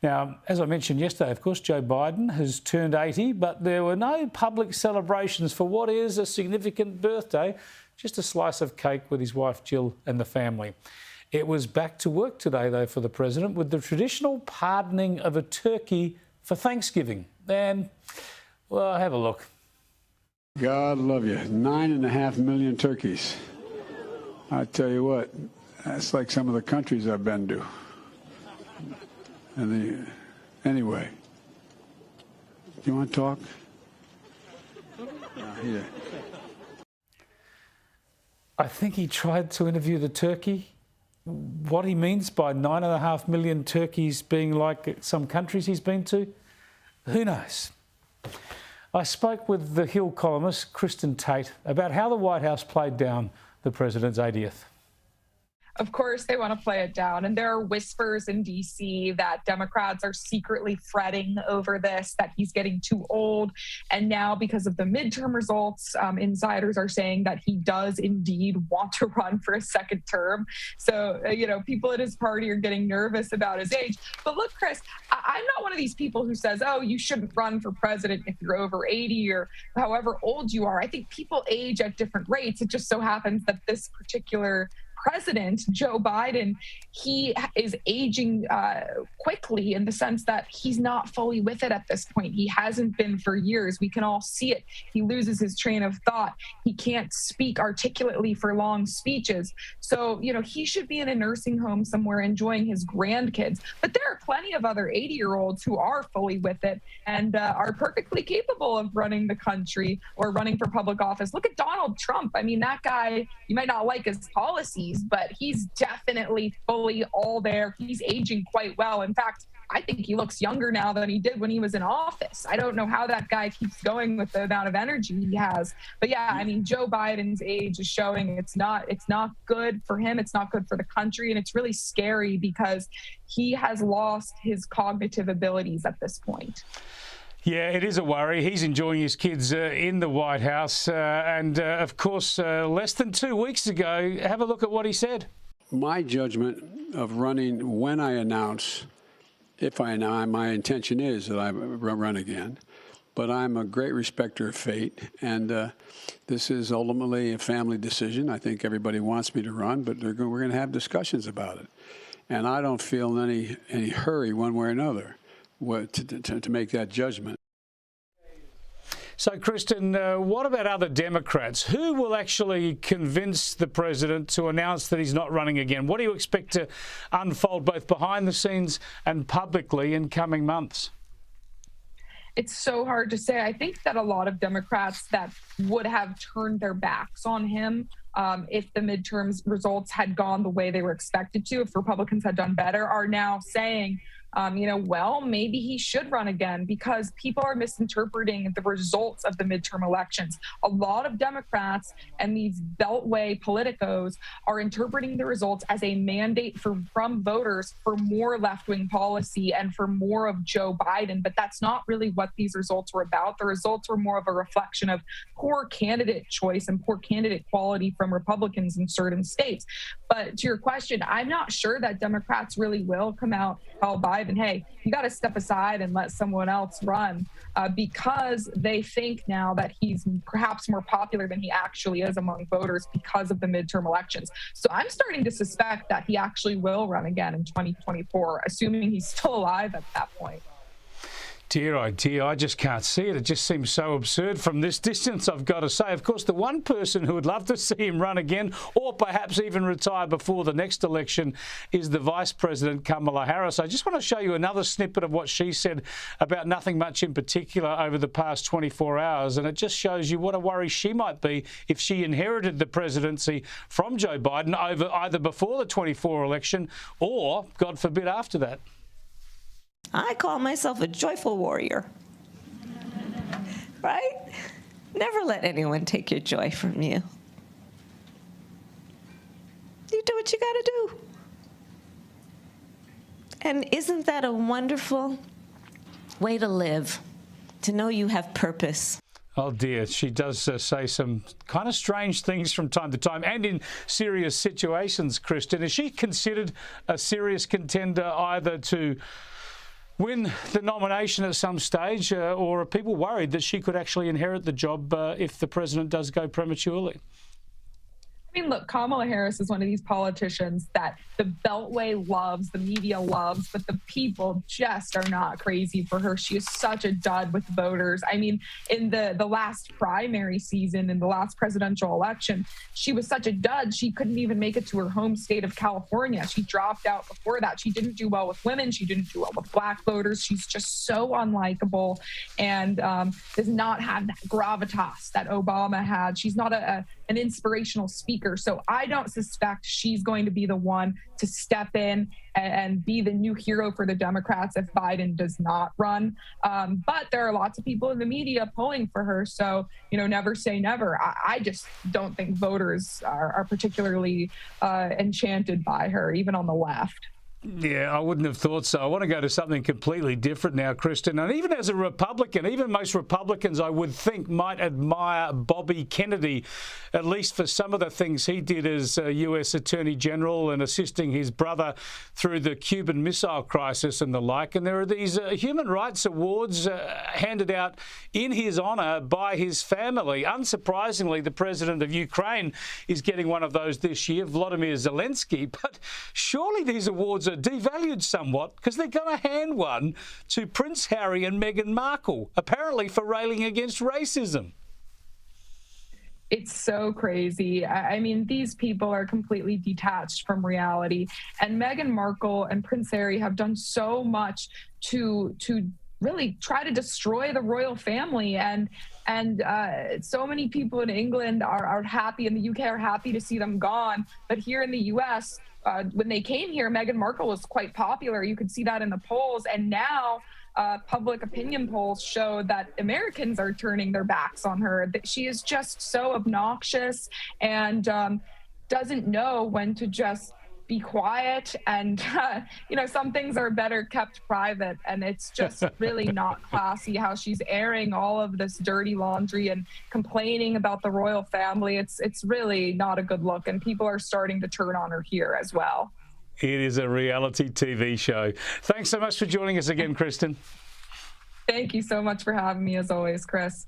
Now, as I mentioned yesterday, of course, Joe Biden has turned 80, but there were no public celebrations for what is a significant birthday, just a slice of cake with his wife Jill and the family. It was back to work today, though, for the president with the traditional pardoning of a turkey for Thanksgiving. And, well, have a look. God love you. 9.5 million turkeys. I tell you what, that's like some of the countries I've been to. Anyway, do you want to talk? Here. I think he tried to interview the turkey. What he means by 9.5 million turkeys being like some countries he's been to, who knows? I spoke with the Hill columnist Kristin Tate about how the White House played down the president's 80th. Of course, they want to play it down. And there are whispers in D.C. that Democrats are secretly fretting over this, that he's getting too old. And now, because of the midterm results, insiders are saying that he does indeed want to run for a second term. So, people at his party are getting nervous about his age. But look, Chris, I'm not one of these people who says, oh, you shouldn't run for president if you're over 80 or however old you are. I think people age at different rates. It just so happens that this particular president, Joe Biden, he is aging quickly in the sense that he's not fully with it at this point. He hasn't been for years. We can all see it. He loses his train of thought. He can't speak articulately for long speeches. So, he should be in a nursing home somewhere enjoying his grandkids. But there are plenty of other 80-year-olds who are fully with it and are perfectly capable of running the country or running for public office. Look at Donald Trump. I mean, that guy, you might not like his policies, but he's definitely fully all there. He's aging quite well. In fact, I think he looks younger now than he did when he was in office. I don't know how that guy keeps going with the amount of energy he has. But yeah, I mean, Joe Biden's age is showing it's not good for him. It's not good for the country. And it's really scary because he has lost his cognitive abilities at this point. Yeah, it is a worry. He's enjoying his kids in the White House. Of course, less than 2 weeks ago, have a look at what he said. My judgment of running when I announce, if I announce, my intention is that I run again. But I'm a great respecter of fate. And this is ultimately a family decision. I think everybody wants me to run, but we're going to have discussions about it. And I don't feel in any hurry one way or another to make that judgment. So, Kristin, what about other Democrats? Who will actually convince the president to announce that he's not running again? What do you expect to unfold both behind the scenes and publicly in coming months? It's so hard to say. I think that a lot of Democrats that would have turned their backs on him if the midterms results had gone the way they were expected to, if Republicans had done better, are now saying, well, maybe he should run again because people are misinterpreting the results of the midterm elections. A lot of Democrats and these beltway politicos are interpreting the results as a mandate from voters for more left-wing policy and for more of Joe Biden. But that's not really what these results were about. The results were more of a reflection of poor candidate choice and poor candidate quality from Republicans in certain states. But to your question, I'm not sure that Democrats really will come out tell Biden, hey, you got to step aside and let someone else run because they think now that he's perhaps more popular than he actually is among voters because of the midterm elections. So I'm starting to suspect that he actually will run again in 2024, assuming he's still alive at that point. Dear, oh dear, I just can't see it. It just seems so absurd from this distance, I've got to say. Of course, the one person who would love to see him run again or perhaps even retire before the next election is the Vice President, Kamala Harris. I just want to show you another snippet of what she said about nothing much in particular over the past 24 hours, and it just shows you what a worry she might be if she inherited the presidency from Joe Biden over either before the 24 election or, God forbid, after that. I call myself a joyful warrior, right? Never let anyone take your joy from you. You do what you got to do. And isn't that a wonderful way to live, to know you have purpose? Oh dear, she does say some kind of strange things from time to time and in serious situations, Kristin. Is she considered a serious contender either to win the nomination at some stage, or are people worried that she could actually inherit the job if the president does go prematurely? I mean, look, Kamala Harris is one of these politicians that the Beltway loves, the media loves, but the people just are not crazy for her. She is such a dud with voters. I mean, in the last primary season, in the last presidential election, she was such a dud. She couldn't even make it to her home state of California. She dropped out before that. She didn't do well with women. She didn't do well with black voters. She's just so unlikable and does not have that gravitas that Obama had. She's not an inspirational speaker. So I don't suspect she's going to be the one to step in and be the new hero for the Democrats if Biden does not run. But there are lots of people in the media pulling for her. So, never say never. I just don't think voters are particularly enchanted by her, even on the left. Yeah, I wouldn't have thought so. I want to go to something completely different now, Kristin. And even as a Republican, even most Republicans, I would think, might admire Bobby Kennedy, at least for some of the things he did as US Attorney General and assisting his brother through the Cuban Missile Crisis and the like. And there are these human rights awards handed out in his honour by his family. Unsurprisingly, the president of Ukraine is getting one of those this year, Volodymyr Zelensky. But surely these awards are devalued somewhat because they're going to hand one to Prince Harry and Meghan Markle, apparently for railing against racism. It's so crazy. I mean, these people are completely detached from reality. And Meghan Markle and Prince Harry have done so much to really try to destroy the royal family. And so many people in England are happy, in the UK are happy to see them gone. But here in the US, when they came here, Meghan Markle was quite popular. You could see that in the polls. And now public opinion polls show that Americans are turning their backs on her. That she is just so obnoxious and doesn't know when to just be quiet. And, some things are better kept private. And it's just really not classy how she's airing all of this dirty laundry and complaining about the royal family. It's really not a good look. And people are starting to turn on her here as well. It is a reality TV show. Thanks so much for joining us again, Kristin. Thank you so much for having me, as always, Chris.